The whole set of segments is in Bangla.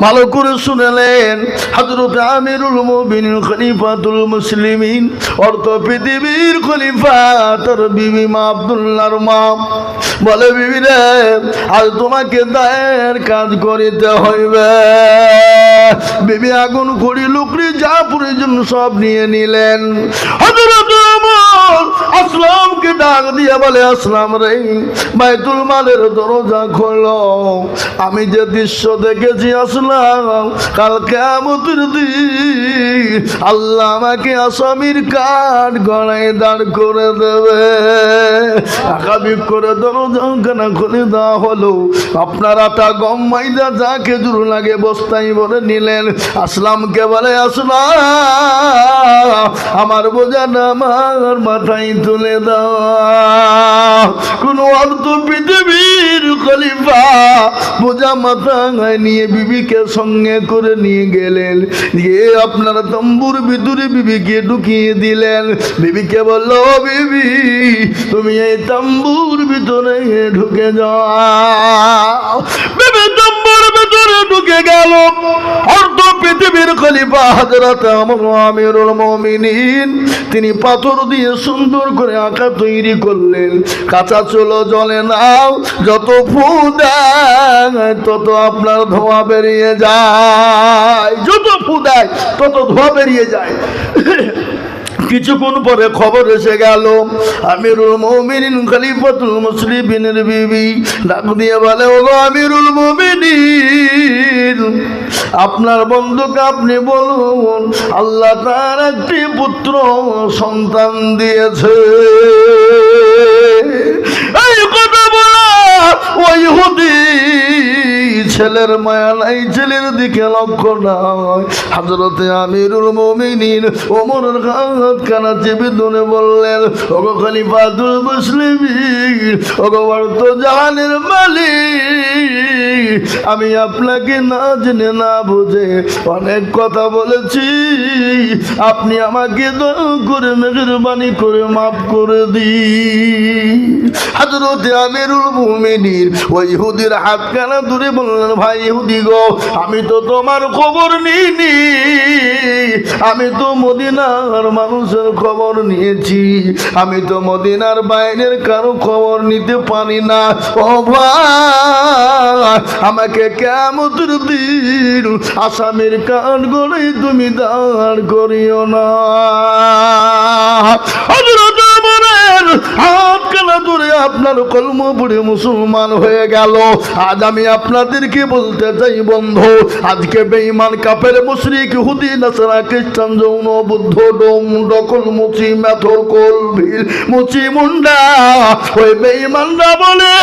ভালো করে শুনেলেন। হযরত আমিরুল মুমিনিন খলিফাতুল মুসলিমিন, অর্থ পৃথিবীর খলিফা, তার বিবি মা আব্দুল্লাহর মা বলে, বিবি রে, আজ তোমাকে দায়ের কাজ করিতে হইবে। বিবি আগুন খড়ি লুকড়ি যা প্রয়োজন সব নিয়ে নিলেন। হযরত ওমর আসলামকে ডাক দিয়ে বলে, আসলাম রে, বাইতুল মালের দরজা খোলো। আমি যে দৃশ্য দেখেছি আসলাম, কাল কিয়ামতের দিন আল্লাহ আমাকে আসামির কাঠ গড়ায় দাঁড় করে দেবে। আকাবিক করে দরজাখানা খুলে দেওয়া হলো। আপনার আটা গম ময়দা যা খেজুর লাগে বস্তায় ভরে নিলেন। আসলামকে বলে, আসলাম আমার বোঝাটা আমার মাথায় তুলে দাও। কোন অর্থ পৃথিবীর খলিফা বোঝা মাথায় নিয়ে বিবিকে সঙ্গে করে নিয়ে গেলেন। গিয়ে আপনার তম্বুর ভিতরে বিবিকে ঢুকিয়ে দিলেন। বিবিকে বলল, বিবি তুমি এই তম্বুর ভিতরে ঢুকে যাও। বিবি তম্বুর ভিতরে ঢুকে গেল। অর্ধ পৃথিবীর খলিফা হযরত আমিরুল মুমিনিন তিনি পাথর দিয়ে সুন্দর করে আঁকা তৈরি করলেন। কাঁচা চুলো জ্বলে নাও, যত ফু দেয় তত আপনার ধোঁয়া বেরিয়ে যায়, যত ফু দেয় তত ধোঁয়া বেরিয়ে যায়। কিছুক্ষণ পরে খবর এসে গেল, আমিরুল মুমিনিন খলিফাতুল মুসলিমিনের বিবি ডাক দিয়ে বলে, ওগো আমিরুল মুমিনিন, আপনার বন্ধুকে আপনি বলুন আল্লাহ তার একটি পুত্র সন্তান দিয়েছে। এই কথা বলা ওই ইহুদি ছেলের মায়া নাই, ছেলের দিকে লক্ষ্য নাই। হযরতে আমিরুল মুমিনিন ওমরের হাত কানা চেপে ধরে বললেন, ওগো খলিফাতুল মুসলিমিন, ওগো জাহানের মালিক, আমি আপনাকে না জেনে না বুঝে অনেক কথা বলেছি। আপনি আমাকে দয়া করে মেহেরবানি করে মাফ করে দিন। হযরতে আমিরুল মুমিনিন ওই ইহুদির হাত কানা ধরে বললেন, ভাই ইহুদি গো, আমি তো তোমার খবর নিইনি, আমি তো মদিনার মানুষের খবর নিয়েছি, আমি তো মদিনার বাইরের কারো খবর নিতে পারি না। ও ভাই, আমাকে কিয়ামতের দিন আসামির কাঠ গড়াই তুমি দাঁড় করিও না। হযরত ওমরের হাত কানা ধরে আপনার কলমা পড়ে মুসলমান হয়ে গেল। আজ আমি আপনাদেরকে বলতে চাই বন্ধু, আজকে বেঈমান কাফের মুশরিক ইহুদি নাসারা খ্রিস্টান যৌন বুদ্ধ ডোম ডকল মুচি মেথর কোল ভিল মুচি মুন্ডা, ওই বেঈমানরা বলে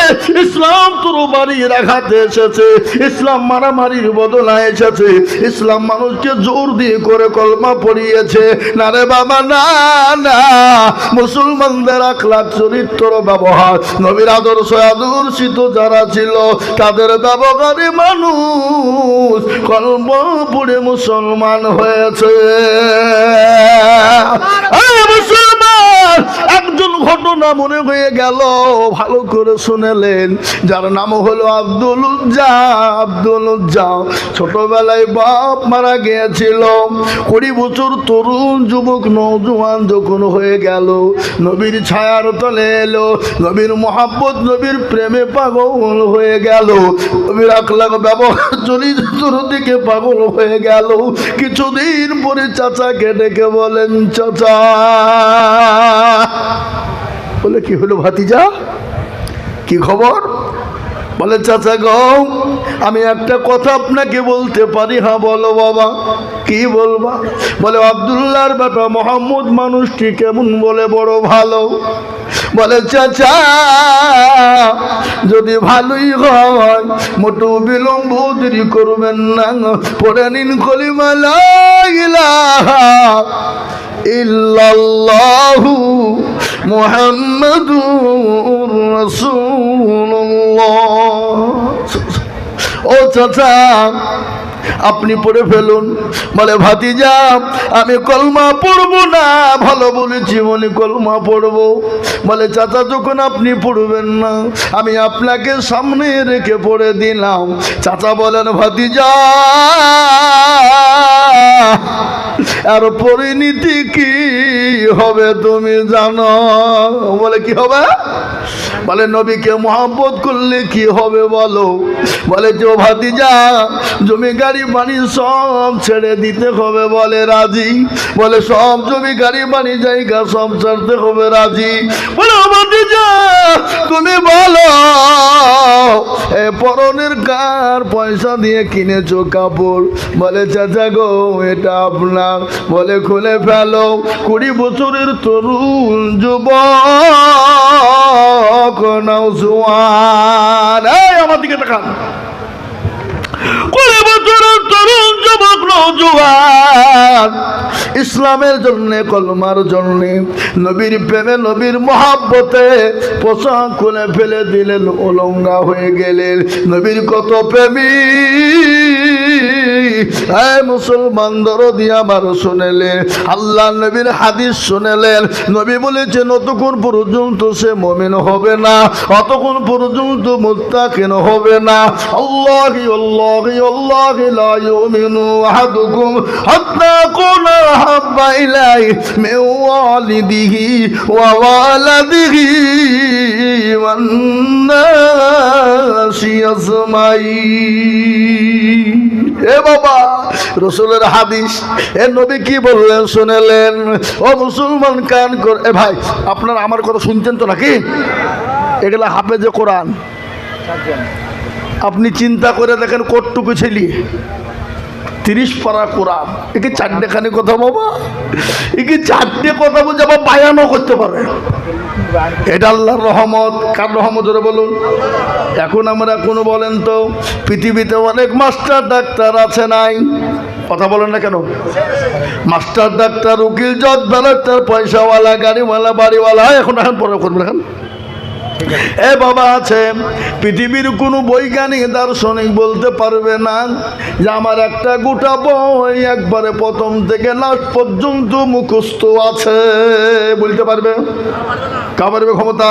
ইসলাম তরবারি রাখাতে এসেছে, ইসলাম মারামারির বদলায় এসেছে, ইসলাম মানুষকে জোর দিয়ে করে কলমা পড়িয়েছে। না রে বাবা, না না, মুসলমানদের আখলাক চরিত্র ব্যবহার নবীর আদর্শ আদর্শিত যারা ছিল তাদের ব্যবহারে মানুষ কলমা পড়ে মুসলমান হয়েছে। মুসলমান একজন ঘটনা মনে হয়ে গেল, ভালো করে শুনেলেন, যার নাম হলো আব্দুল উজ্জা। আব্দুল উজ্জা ছোটবেলায় বাপ মারা গিয়েছিল। 20 বছর তরুণ যুবক নওজোয়ান যখন হয়ে গেল, নবীর ছায়ার তলে এলো, নবীর মোহাব্বত নবীর প্রেমে পাগল হয়ে গেল, নবীর আখলাক ব্যবহার চরিত্র দিকে পাগল হয়ে গেল। কিছুদিন পরে চাচাকে ডেকে বলেন, চাচা, বলে কি হলো ভাতিজা, কি খবর? বলে, চাচা গো, আমি একটা কথা আপনাকে বলতে পারি? হ্যাঁ বলো বাবা। কি বলবা? বলে, আব্দুল্লাহর বেটা মোহাম্মদ মানুষটি কেমন? বলে, বড় ভালো। বলে, চাচা যদি ভালোই হয় মোটু বিলম্ব দেরি করবেন না, পড়ে নিন কলিমা লা ইলাহা ইল্লাল্লাহু মুহাম্মাদুর রাসূলুল্লাহ। ও চাচা, আপনি পড়ে ফেলুন। বলে ভাতিজা আমি কলমা পড়বো না। ভালো বলেছি বলে কলমা পড়বো। বলে চাচা যখন আপনি পড়বেন না আমি আপনাকে সামনে রেখে পড়ে দিলাম। চাচা বলেন ভাতিজা আর পরিণতি কি হবে তুমি জানো? বলে কি হবে? বলে নবীকে মহব্বত করলে কি হবে বলো? বলে যে ভাতিজা জমি গাড়ি বাড়ি সব ছেড়ে দিতে হবে। বলে রাজি। বলে সব জমি গাড়ি বাড়ি জায়গা সব ছাড়তে হবে। রাজি। বলে ভাতিজা তুমি বলো এ পরনের কার পয়সা দিয়ে কিনেছো কাপড়? বলে চাচা গো এটা আপনার। বলে খুলে ফেলো। 20 বছরের তরুণ যুবক নওজোয়ান, এই আমার দিকে তাকান। 20 বছরের তরুণ যুবক নওজোয়ান ইসলামের জন্য কলমার জন্য নবীর প্রেমে নবীর মহাব্বতে পোশাক খুলে ফেলে দিলেন, উলঙ্গা হয়ে গেলেন। নবীর কত প্রেমী মুসলমান দরদি আমার শুনেলেন, আল্লাহ নবীর হাদিস শুনেলেন। নবী বলেছেন অতক্ষণ পর্যন্ত সে মুমিন হবে না, অতক্ষণ পর্যন্ত মুত্তাকিন হবে না। আল্লাহি আল্লাহি আল্লাহি লা ইউমিনু আহাদুকুম হাত্তা কুনা হাব্বা ইলাইহি মিন ওয়ালিদিহি ওয়া ওয়ালাদিহি ওয়ান নাসি আজমাইন। এ বাবা রসুলের হাদিস, এ নবী কি বললেন শুনেলেন। ও মুসলমান কান কর। এ ভাই আপনারা আমার কথা শুনছেন তো নাকি? এগুলা হাফেজে কোরআন। আপনি চিন্তা করে দেখেন কতটুকু ছেলে 30 পারা কোরআন, একে 4টেখানি কথা বাবা, একে 4টে কথা বলছে আবার বায়ানও করতে পারে। এটা আল্লাহর রহমত। কার রহমত ধরে বলুন? এখন আমরা কোনো বলেন তো পৃথিবীতে অনেক মাস্টার ডাক্তার আছে নাই? কথা বলেন না কেন? মাস্টার ডাক্তার উকিল জজ ডাক্তার পয়সাওয়ালা গাড়িওয়ালা বাড়িওয়ালা এখন পরে করবেন। এখন এ বাবা আছে পৃথিবীর কোনো বৈজ্ঞানিক দার্শনিক বলতে পারবে না যে আমার একটা গোটা বই একবারে প্রথম থেকে লাস্ট পর্যন্ত মুখস্থ আছে। বলতে পারবে? কাবারবে ক্ষমতা?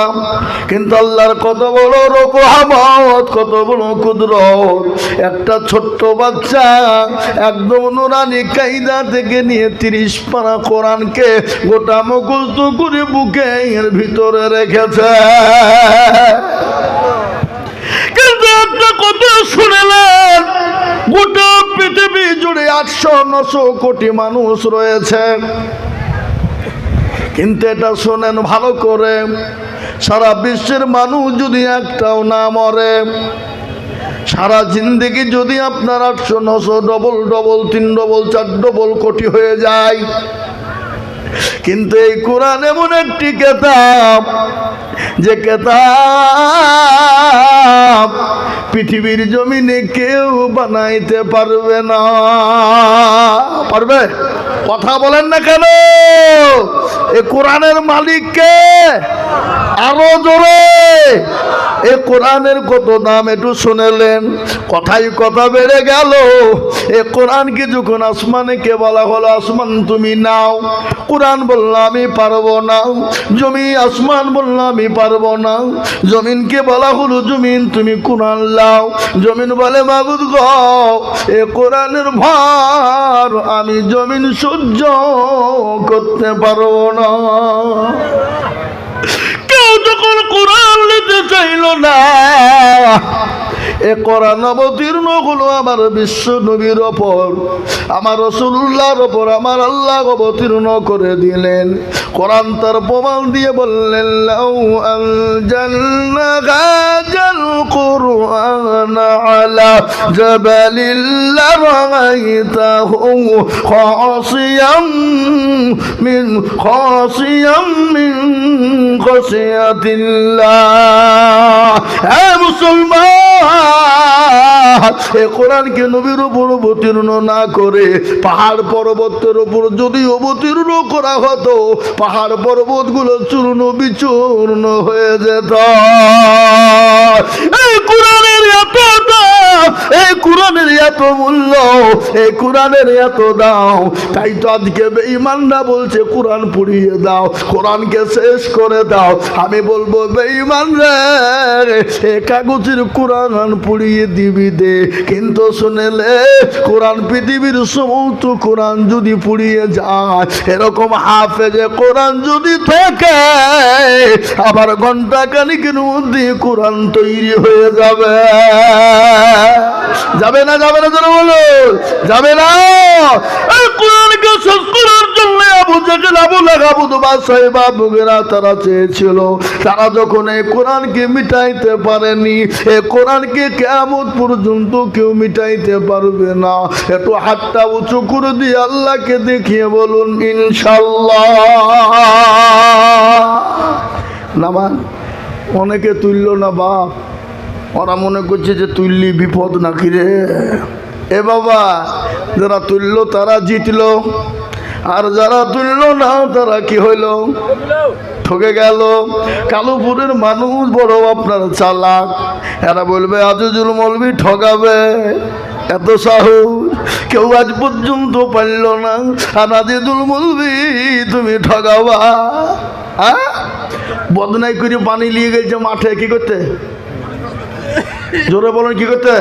কিন্তু আল্লাহর কত বড় রহমত, কত বড় কুদরত। একটা ছোট্ট বাচ্চা একদম নুরানি কায়দা থেকে নিয়ে 30 পারা কোরআনকে গোটা মুখস্থ করে বুকে এর ভিতরে রেখেছে। কিন্তু একটা কথা শুনেলেন, গোটা পৃথিবী জুড়ে 800-900 কোটি মানুষ রয়েছে। কিন্তু এটা শোনেন ভালো করে, সারা বিশ্বের মানুষ যদি একটাও না মরে, সারা জিন্দেগি যদি আপনার 800-900 ডবল 3 ডবল 4 ডবল কোটি হয়ে যায়, কিন্তু এই কোরআন এমন একটি কিতাব যে কিতাব পৃথিবীর জমিনে কেউ বানাইতে পারবে না। পারবে? কথা বলেন না কেন? এই কোরআনের মালিক কে? আরো জোরে। এই কোরআনের কত দাম একটু শুনেলেন? কথাই কথা বেড়ে গেল। এই কোরআনকে যখন আসমানে কে বলা হলো আসমান তুমি নাও, কোরআন বলল আমি পারবো না। জমি আসমান বলল আমি পারবো না। জমিনকে বলা হলো জমিন তুমি কোরআন লাও। জমিন বলে মাবুদ গো এ কোরআনের ভার আমি জমিন সহ্য করতে পারবো না। কেউ যখন কোরআন নিতে চাইল না, এ কোরআন অবতীর্ণ হলো আমার বিশ্ব নবীর ওপর, আমার রাসূলুল্লাহর ওপর আমার আল্লাহ অবতীর্ণ করে দিলেন। কোরআন তার প্রমাণ দিয়ে বললেন লাউ আনজালনা হাযাল কুরআন আলা জাবালিল লারাআইতাহু খাশিয়াম মিন খাশিয়াতিল্লাহ। হে মুসলমান, এ কোরআনকে নবীর উপর অবতীর্ণ না করে পাহাড় পর্বতের উপর যদি অবতীর্ণ করা হতো, পাহাড় পর্বত গুলো চূর্ণ বিচূর্ণ হয়ে যেত। এই কোরআনের এত দাম, এই কোরআনের এত মূল্য, এই কোরআনের এত দাও, তাই তো আজকে বেঈমানরা বলছে কোরআন পুড়িয়ে দাও, কোরআনকে শেষ করে দাও। আমি বলবো বেঈমান রে, এ কাগজের কোরআন পুড়িয়ে দিবি দে, কিন্তু শুনেলে কোরআন পৃথিবীর সমস্ত কোরআন যদি পুড়িয়ে যায়, এরকম হাফেজে কোরআন যদি থাকে, আবার ঘন্টা খানিকের মধ্যে কোরআন তৈরি হয়ে যাবে। যাবে না? যাবে না? যেন বলো যাবে না। এই কোরআনকে শেষ করার জন্য আবু জাহেল, আবু লাহাব, আবু সাহেব, আবুরা তারা চেয়েছিল, তারা যখন এই কোরআনকে মিটাইতে পারেনি, এই কোরআনকে কিয়ামত পর্যন্ত কেউ মিটাইতে পারবে না। একটু হাতটা উঁচু করে দিয়ে আল্লাহকে দেখিয়ে বলুন ইনশাআল্লাহ। নামান অনেকে তুলল না বাপ, ওরা মনে করছে যে তুললি বিপদ নাকি রে। এ বাবা, যারা তুলল তারা জিতলো, আর যারা তুলল না তারা কি হইল? ঠকে গেল। কালুপুরের মানুষ বড় আপনার চালাক, এরা বলবে আজিজুল মৌলবী ঠকাবে, এত সাহস কেউ আজ পর্যন্ত পারল না। আর আজিজুল মৌলবী তুমি ঠকাবা। বদনাই করে পানি নিয়ে গেছে মাঠে, কি করতে? জোরে বলেন কি করতে?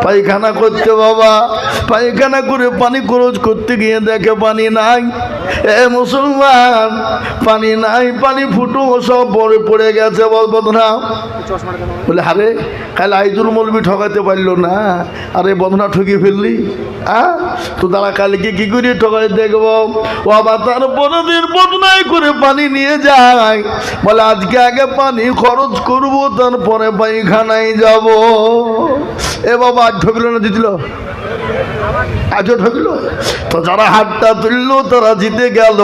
পায়খানা করতে বাবা। পায়খানা করে পানি খরচ করতে গিয়ে দেখে পানি নাই। এ মুসলমান, পানি নাই, পানি ফুটো সব পড়ে গেছে। বদনা বলে আরে কাল আইজুল মৌলবী ঠকাতে পারলো না, আরে বদনা ঠকিয়ে ফেললি। তো তারা কালকে কি করে ঠকাই দেখবো। ও আবার তারপরে দিন বদনাই করে পানি নিয়ে যায়, বলে আজকে আগে পানি খরচ করবো, তারপরে পায়খানায় যাব। এ বাবা আজ ঠকলো না জিতল? আজও ঠকলো। তো যারা হাতটা তুললো তারা জিতে গেল,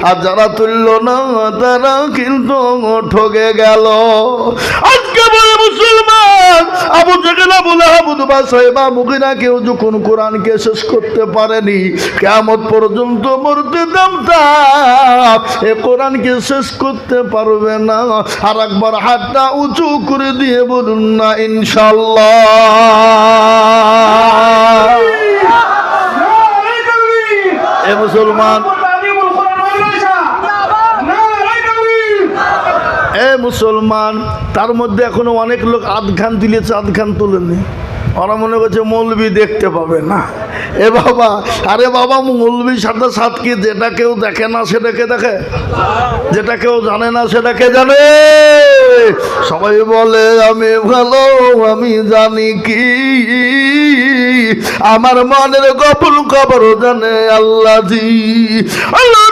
আর যারা তুললো না তারা কিন্তু ঠকে গেল। আজকে বলে মুসলমান, আবু জাহেল, আবু লাহাব, উতবা, সাইবা, মুগিরা কেউ যখন কোরআনকে শেষ করতে পারেনি, কিয়ামত পর্যন্ত মরতে দামতাম এ কোরআনকে শেষ করতে পারবে না। আর একবার হাতটা উঁচু করে দিয়ে বলুন না ইনশাআল্লাহ। এ মুসলমান, এ মুসলমান, তার মধ্যে এখনো অনেক লোক আধখান তুলেছে, আধখান তোলেনি। ওরা মনে করছে মৌলবী দেখতে পাবে না। এ বাবা, আরে বাবা, মৌলবীর সাথে সাথে যেটা কেউ দেখে না সেটাকে দেখে, যেটা কেউ জানে না সেটাকে জানে। সবাই বলে আমি ভালো, আমি জানি কি, আমার মনের গোপন খবর জানে আল্লাহ জি। আল্লাহ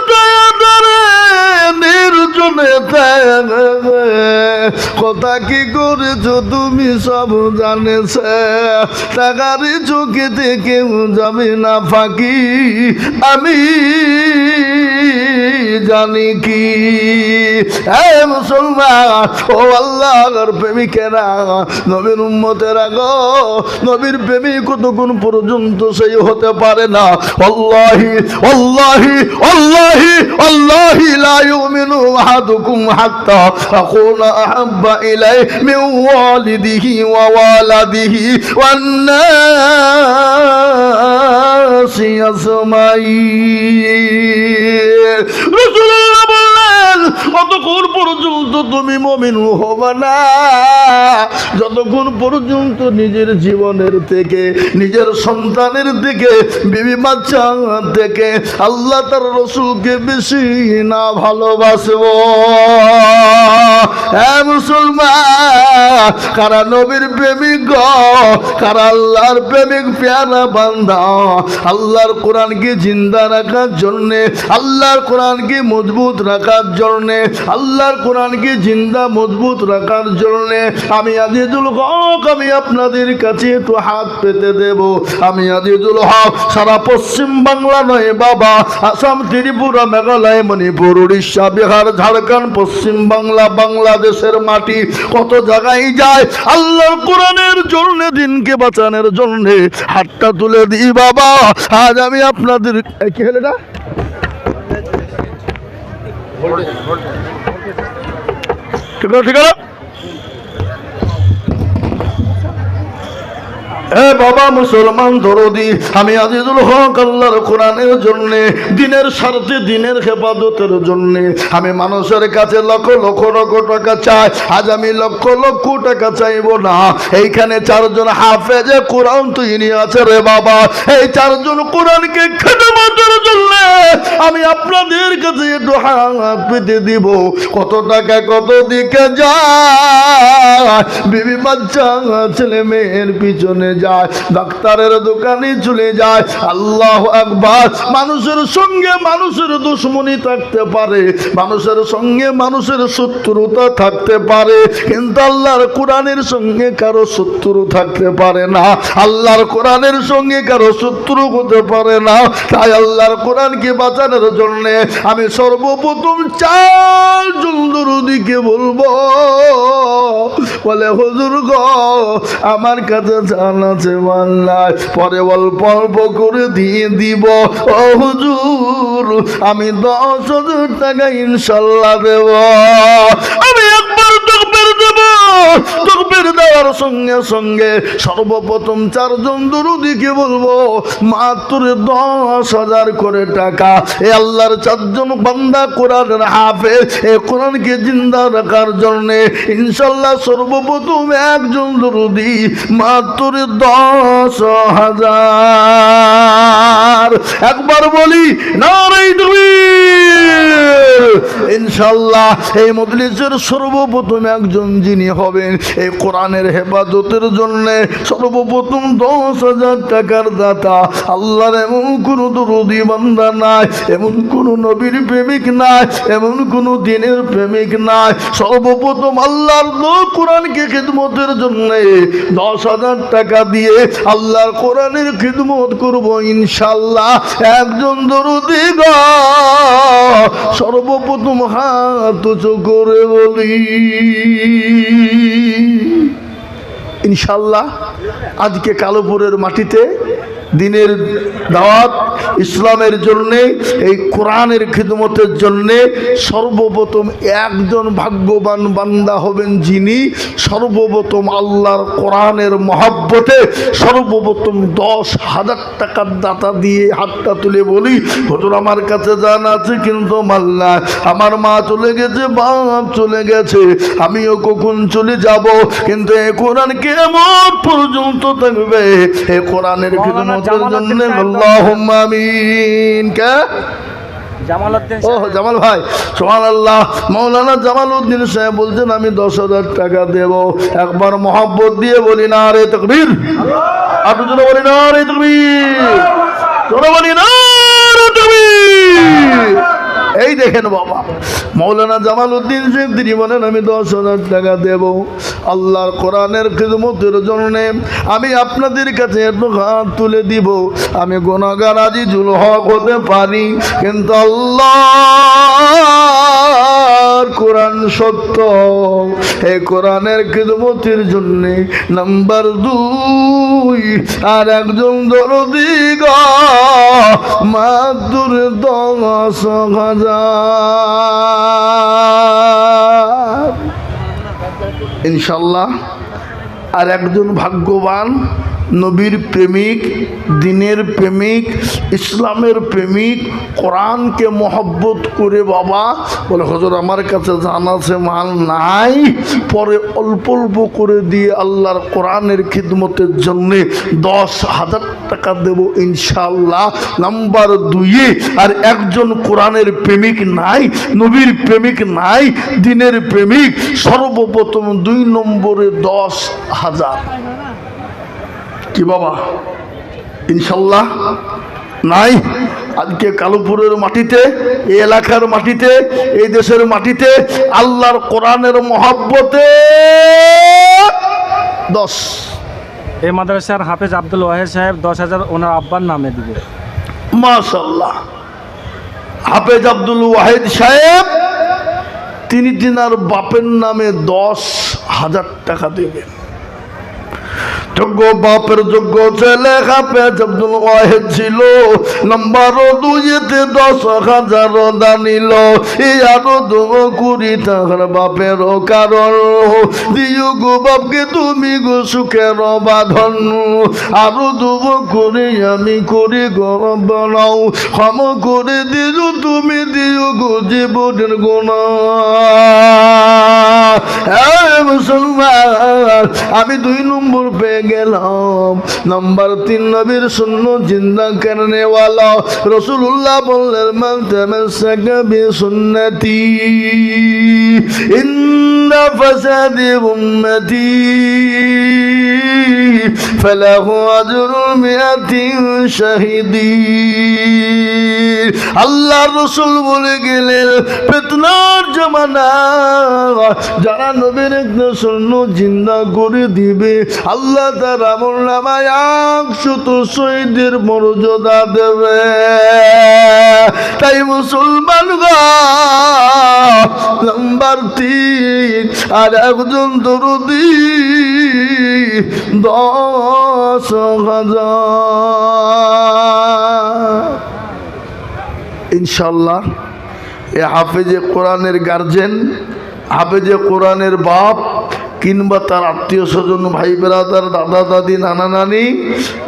নির্জনে কথা কি করেছ তুমি সব জানেছে, টাকারি চোখেতে কেউ যাবে না ফাঁকি, আমি জানি কি। হে মুসলমান, ও আল্লাহর প্রেমিকেরা, নবীর উম্মতেরা গো, নবীর প্রেমিক কতক্ষণ পর্যন্ত সেই হতে পারে না। আল্লাহি আল্লাহি আল্লাহি আল্লাহি লা ইউমিনু আহাদুকুম হাত্তা আকুনা আহাব্বা ইলাইহি মিন ওয়ালিদিহি ওয়া ওয়ালাদিহি ওয়ান নাসি আজমাইন। রাসূলুল্লাহ বললেন, অতক্ষণ পর্যন্ত তুমি মুমিন হবে না যতক্ষণ পর্যন্ত নিজের জীবনের থেকে, নিজের সন্তানের থেকে, বিবি বাচ্চা থেকে আল্লাহ তার রসুলকে বেশি না ভালোবাসবো। হ্যাঁ মুসলমান, কারা নবীর প্রেমিক গো, কারা আল্লাহর প্রেমিক প্যারা বান্দা, আল্লাহর কোরআনকে জিন্দা রাখার জন্যে, আল্লাহর কোরআনকে মজবুত রাখার জন্যে, আল্লাহর কোরআনকে জিন্দা মজবুত রাখার জন্যে আমি আজিজুল হক, আমি আপনাদের কাছে একটু হাত পেতে দেব। আমি আজিজুল হক সারা পশ্চিম বাংলা নয় বাবা, আসাম, ত্রিপুরা, মেঘালয়, মণিপুর, উড়িষ্যা, বিহার, ঝাড়খণ্ড, পশ্চিম বাংলা, বাংলাদেশের মাটি, কত জায়গায় যায় আল্লাহর কোরআনের জন্য, দিনকে বাঁচানোর জন্য হাতটা তুলে দিই বাবা। আজ আমি আপনাদের কি হলো না, ঠিক আছে, ঠিক আছে। এ বাবা মুসলমান দরদি, আমি আজিজুল হক আল্লাহর কোরআনের জন্য, দিনের স্বার্থে, দিনের হেফাজতের জন্য আমি মানুষের কাছে লক্ষ লক্ষ লক্ষ টাকা চাই। আজ আমি লক্ষ লক্ষ টাকা চাইব না। এইখানে চারজন হাফেজে কোরআন তৈরি আছে রে বাবা, এই চারজন কোরআনকে খেদমতের জন্য আমি আপনাদের কাছে একটু হাত পেতে দিব। কত টাকা কত দিকে যায়, বিবি বাচ্চা ছেলে মেয়ের পিছনে যায়, ডাক্তারের দোকানে চলে যায়। আল্লাহু আকবার। মানুষের সঙ্গে মানুষের দুশ্মনী থাকতে পারে, মানুষের সঙ্গে মানুষের শত্রুতা থাকতে পারে, কিন্তু আল্লাহর কোরআনের সঙ্গে কারো শত্রু থাকতে পারে না। আল্লাহর কোরআনের সঙ্গে কারো শত্রু হতে পারে না। তাই আল্লাহর কোরআনকে বাঁচানোর জন্য আমি সর্বপ্রথম চারজন দরুদীকে বলবো, বলে হুজুর গো আমার কাছে জান আছে মাল নাই, পরে অল্প অল্প করে দিয়ে দিব। ও হুজুর আমি 10,000 টাকা ইনশাল্লাহ দেব। আমি একবার তাকবীর দেব, তাকবীর দেওয়ার সঙ্গে সঙ্গে সর্বপ্রথম চারজন দরুদীকে বলবো মাত্র 10,000 করে টাকা। এ আল্লাহর চারজন বান্দা কোরআনের হাফেজ, এ কোরআনকে জিন্দা রাখার জন্য ইনশাল্লাহ সর্বপ্রথম একজন দরুদী মাত্র 10,000। একবার বলি নারে তাকবীর। ইনশাল্লাহ এই মজলিসের সর্বপ্রথম একজন যিনি হবেন এই কোরআনের হেফাজতের জন্য সর্বপ্রথম 10,000 টাকার দাতা, আল্লাহর এমন কোন দরুদী বান্দা নাই, এমন কোন নবীর প্রেমিক নাই, এমন কোন দিনের প্রেমিক নাই। সর্বপ্রথম আল্লাহর কোরআনকে খিদমতের জন্য 10,000 টাকা দিয়ে আল্লাহর কোরআনের খিদমত করব ইনশাল্লাহ। একজন দরুদী গো সর্বপ্রথম হাত উঁচু করে বলি ইনশাল্লাহ। আজকে কালোপুরের মাটিতে দিনের দাওয়াত ইসলামের জন্যে, এই কোরআনের খিদমতের জন্যে সর্বপ্রথম একজন ভাগ্যবান বান্দা হবেন যিনি সর্বপ্রথম আল্লাহর কোরআনের মহব্বতে সর্বপ্রথম 10,000 টাকার দাতা দিয়ে হাতটা তুলে বলি হুজুর আমার কাছে জানা আছে কিন্তু মাল নাই, আমার মা চলে গেছে, বাপ চলে গেছে, আমিও কখন চলে যাব, কিন্তু এই কোরআন কিয়ামত পর্যন্ত থাকবে। এই কোরআনের খিদমত আল্লাহুম্মা আমিন। কে ও জামাল ভাই সুবহানাল্লাহ। মাওলানা জামালউদ্দিন সাহেব বলছেন আমি 10,000 টাকা দেব। একবার মহব্বত দিয়ে বলি নারে তাকবীর। আর জোরে বলি নারে তাকবীর, জোরে বলি নারে তাকবীর। এই দেখেন বাবা মাওলানা জামালউদ্দিন সাহেব তিনি বলেন আমি 10,000 টাকা দেব আল্লাহর কোরআনের খিদমতের জন্য। আমি আপনাদের কাছে একটু হাত তুলে দিব। আমি গুনাহগার আজিজুল হক হতে পারি, কিন্তু আল্লাহর কোরআন সত্য। এই কোরআনের খিদমতের জন্য নাম্বার 2 আর একজন দরদী গো মাত্র 10,000। ইনশাল্লাহ আর একজন ভাগ্যবান নবীর প্রেমিক, দিনের প্রেমিক, ইসলামের প্রেমিক, কোরআনকে মহব্বত করে বাবা বলে হুজুর আমার কাছে জানা আছে মাল নাই, পরে অল্প অল্প করে দিয়ে আল্লাহর কোরআনের খিদমতের জন্যে 10,000 টাকা দেব ইনশাআল্লাহ। নাম্বার 2 আর একজন কোরআনের প্রেমিক নাই, নবীর প্রেমিক নাই, দিনের প্রেমিক, সর্বপ্রথম 2 নম্বরে 10,000। কি বাবা ইনশাল্লাহ নাই? আজকে কালোপুরের মাটিতে, এই এলাকার মাটিতে, এই দেশের মাটিতে আল্লাহর কোরআনের মহব্বতে 10। এই মাদ্রাসার হাফেজ আব্দুল ওয়াহেদ সাহেব 10,000 ওনার আব্বার নামে দিবে। মাশাআল্লাহ। হাফেজ আব্দুল ওয়াহেদ সাহেব তিনি তিনার বাপের নামে 10,000 টাকা দেবেন। যোগ্য বাপের যোগ্য ছেলে হাফেজ আব্দুল ওয়াহেদ ছিল। নাম্বার 2-তে 10,000 দানিল। এই আরো 20 টাকার বাপের কারণ দিও গো বাপকে তুমি গো সুখের বাঁধন। আরো 2 করে আমি করি গরম বানাও, ক্ষম করে দিও তুমি দিও গো জীবনের গুনাহ। মুসলমান, আমি 2 নম্বর পেয়ে গেলাম। নাম্বার 3 নবীর সুন্নাত জিন্দা করনে ওয়ালা। রাসূলুল্লাহ বললেন মান তামাসসাকা বিসুন্নতি ইন্না ফাসাদি উম্মতি ফালাহু আজরু 100 শাহিদিন। আল্লাহর রাসূল বলে গেলেন ফিতনার জামানা যারা নবীর একটা সুন্নাত জিন্দা করে দিবে আল্লাহ তার আমলনামায় 100 শহীদের মর্যাদা দেবে। তাই মুসলমান গো, নাম্বার 3 আর একজন দরদি 10,000 ইনশাআল্লাহ। এ হাফেজে কোরআনের গার্জেন, হাফেজে কোরআনের বাপ কিংবা তার আত্মীয় স্বজন ভাই বেরাদার দাদা দাদি নানা নানি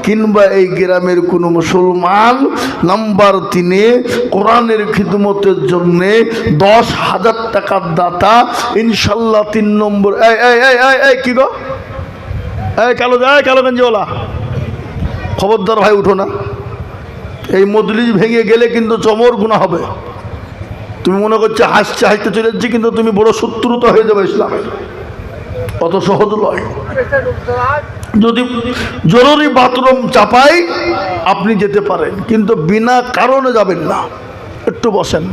কিংবা এই গ্রামের কোনো মুসলমান নাম্বার 3-এ কোরআনের খিদমতের জন্যে 10,000 টাকার দাতা ইনশাল্লাহ। 3 নম্বর এই কি গো, এই কালো গঞ্জিওয়ালা, খবরদার ভাই উঠো না। এই মজলিস ভেঙে গেলে কিন্তু চমর গুনাহ হবে। তুমি মনে করছো হাসতে হাসতে চলে যাচ্ছি, কিন্তু তুমি বড় শত্রুতা হয়ে যাবে ইসলামের। অত সহজ নয়। যদি জরুরি বাথরুম চাপাই আপনি যেতে পারেন, কিন্তু বিনা কারণে যাবেন না। একটু বসেন।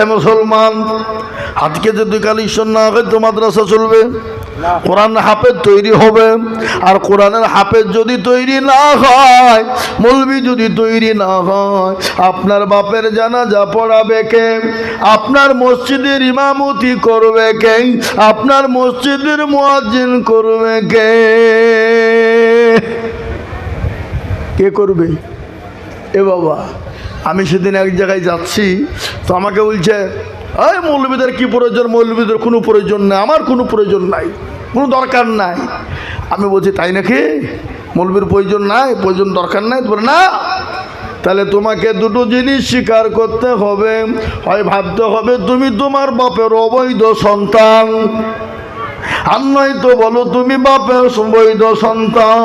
এ মুসলমান, আজকে যদি কালি না হয় তো মাদ্রাসা চলবে? কোরআন হাফেজ তৈরি হবে। আর কোরআনের হাফেজ যদি তৈরি না হয়, মৌলবি যদি তৈরি না হয়, আপনার বাপের জানাজা পড়াবে কে? আপনার মসজিদের ইমামতি করবে কে? আপনার মসজিদের মুয়াজ্জিন করবে কে? কে করবে? এ বাবা, আমি সেদিন এক জায়গায় যাচ্ছি, তো আমাকে বলছে এই মৌলবীদের কি প্রয়োজন? মৌলবীদের কোনো প্রয়োজন নাই, আমার কোনো প্রয়োজন নাই, কোনো দরকার নাই। আমি বলছি তাই নাকি? মৌলবীর প্রয়োজন নাই, প্রয়োজন দরকার নাই? বলে না, তাহলে তোমাকে 2টো জিনিস স্বীকার করতে হবে। হয় ভাবতে হবে তুমি তোমার বাপের অবৈধ সন্তান, আর নয়তো বলো তুমি বাপের বৈধ সন্তান।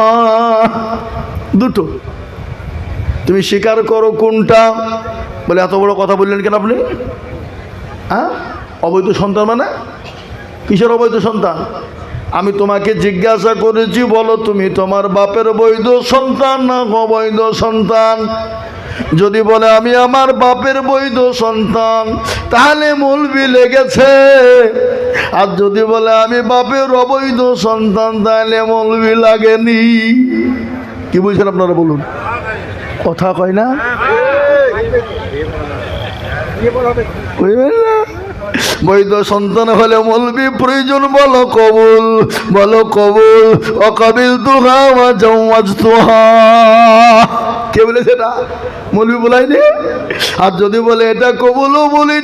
2টো তুমি স্বীকার করো কোনটা? বলে এত বড় কথা বললেন কেন আপনি? হ্যাঁ, অবৈধ সন্তান মানে কিসের অবৈধ সন্তান? আমি তোমাকে জিজ্ঞাসা করেছি, বলো তুমি তোমার বাপের বৈধ সন্তান না অবৈধ সন্তান? যদি বলে আমি আমার বাপের বৈধ সন্তান, তাহলে মৌলবি লেগেছে। আর যদি বলে আমি বাপের অবৈধ সন্তান, তাহলে মৌলবি লাগেনি। কি বলছেন আপনারা বলুন? কথা কয় না? বৈধ সন্তান হলে মৌলবি প্রয়োজন, বলো কবুল, বলো কবুল। অকাবিল তুহা ওয়াজ তুহা, কে বলেছে এটা? মৌলবি বলাইনি। আর যদি বলে এটা কবুলও বলি